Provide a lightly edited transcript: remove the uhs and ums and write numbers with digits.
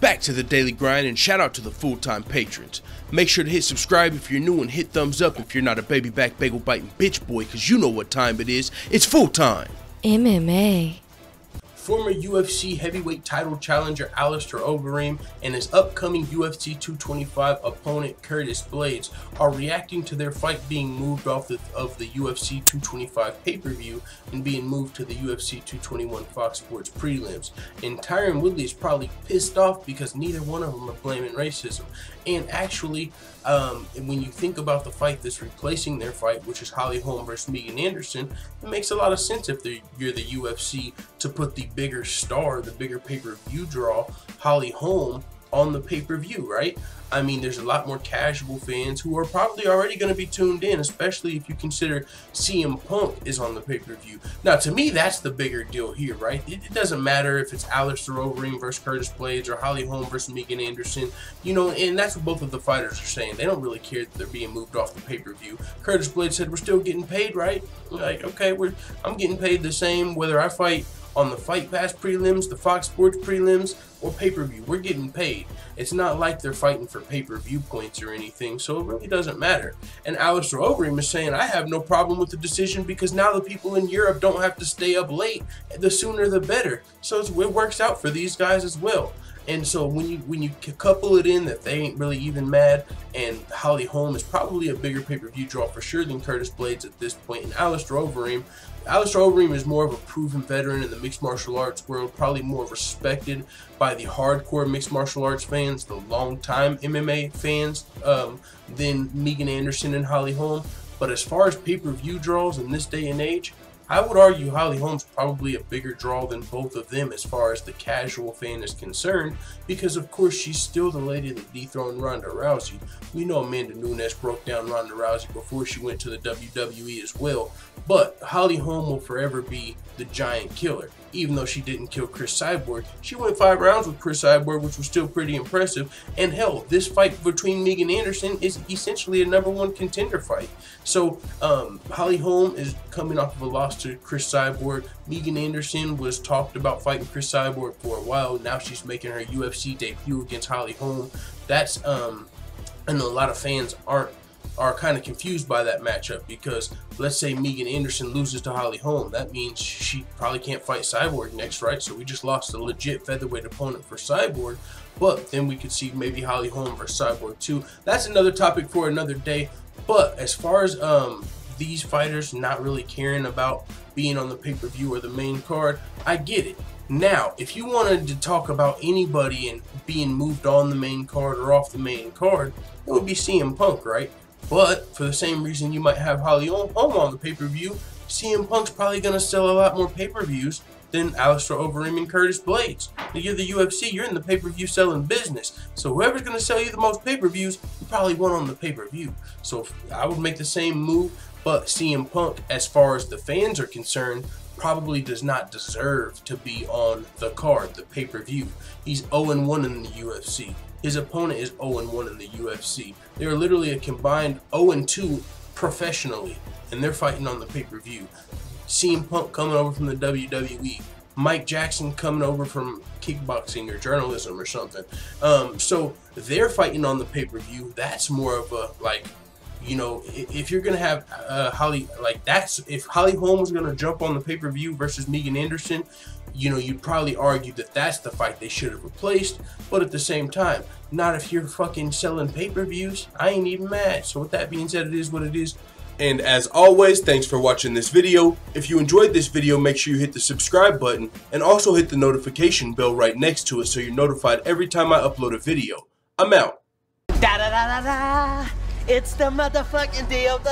Back to the daily grind, and shout out to the full-time patrons. Make sure to hit subscribe if you're new and hit thumbs up if you're not a baby back bagel biting bitch boy, cause you know what time it is. It's full time. MMA. Former UFC heavyweight title challenger Alistair Overeem and his upcoming UFC 225 opponent Curtis Blaydes are reacting to their fight being moved off of the UFC 225 pay-per-view and being moved to the UFC 221 Fox Sports prelims. And Tyron Woodley is probably pissed off because neither one of them are blaming racism. And actually, when you think about the fight that's replacing their fight, which is Holly Holm versus Megan Anderson, it makes a lot of sense if you're the UFC to put the bigger star, the bigger pay-per-view draw, Holly Holm, on the pay-per-view, right? I mean, there's a lot more casual fans who are probably already going to be tuned in, especially if you consider CM Punk is on the pay-per-view. Now, to me, that's the bigger deal here, right? It doesn't matter if it's Alistair Overeem versus Curtis Blaydes or Holly Holm versus Megan Anderson, you know, and that's what both of the fighters are saying. They don't really care that they're being moved off the pay-per-view. Curtis Blaydes said, we're still getting paid, right? Like, okay, I'm getting paid the same whether I fight on the Fight Pass prelims, the Fox Sports prelims, or pay-per-view. We're getting paid. It's not like they're fighting for pay-per-view points or anything, so it really doesn't matter. And Alistair Overeem is saying, I have no problem with the decision because now the people in Europe don't have to stay up late. The sooner the better. So it works out for these guys as well. And so when you couple it in that they ain't really even mad, and Holly Holm is probably a bigger pay-per-view draw for sure than Curtis Blaydes at this point, and Alistair Overeem is more of a proven veteran in the mixed martial arts world, probably more respected by the hardcore mixed martial arts fans, the long-time MMA fans, than Megan Anderson and Holly Holm. But as far as pay-per-view draws in this day and age, I would argue Holly Holm's probably a bigger draw than both of them as far as the casual fan is concerned, because of course she's still the lady that dethroned Ronda Rousey. We know Amanda Nunes broke down Ronda Rousey before she went to the WWE as well, but Holly Holm will forever be the giant killer. Even though she didn't kill Chris Cyborg, she went 5 rounds with Chris Cyborg, which was still pretty impressive. And hell, this fight between Megan Anderson is essentially a #1 contender fight. So Holly Holm is coming off of a loss to Chris Cyborg. Megan Anderson was talked about fighting Chris Cyborg for a while. Now she's making her UFC debut against Holly Holm. That's I know a lot of fans are kind of confused by that matchup, because let's say Megan Anderson loses to Holly Holm, that means she probably can't fight Cyborg next, right? So we just lost a legit featherweight opponent for Cyborg, but then we could see maybe Holly Holm versus Cyborg too. That's another topic for another day. But as far as these fighters not really caring about being on the pay-per-view or the main card, I get it. Now, if you wanted to talk about anybody and being moved on the main card or off the main card, it would be CM Punk, right? But for the same reason you might have Holly Holm on the pay-per-view, CM Punk's probably going to sell a lot more pay-per-views than Alistair Overeem and Curtis Blaydes. You're the UFC, you're in the pay-per-view selling business. So whoever's going to sell you the most pay-per-views, you probably won on the pay-per-view. So I would make the same move, but CM Punk, as far as the fans are concerned, probably does not deserve to be on the card, the pay-per-view. He's 0-1 in the UFC. His opponent is 0-1 in the UFC. They're literally a combined 0-2 professionally, and they're fighting on the pay-per-view. CM Punk coming over from the WWE. Mike Jackson coming over from kickboxing or journalism or something. So they're fighting on the pay-per-view. That's more of a, like, you know, if you're gonna have if Holly Holm was gonna jump on the pay-per-view versus Megan Anderson, you know, you'd probably argue that that's the fight they should have replaced. But at the same time, not if you're fucking selling pay-per-views. I ain't even mad. So with that being said, it is what it is. And as always, thanks for watching this video. If you enjoyed this video, make sure you hit the subscribe button and also hit the notification bell right next to it so you're notified every time I upload a video. I'm out. Da da da da da. It's the motherfucking DOG.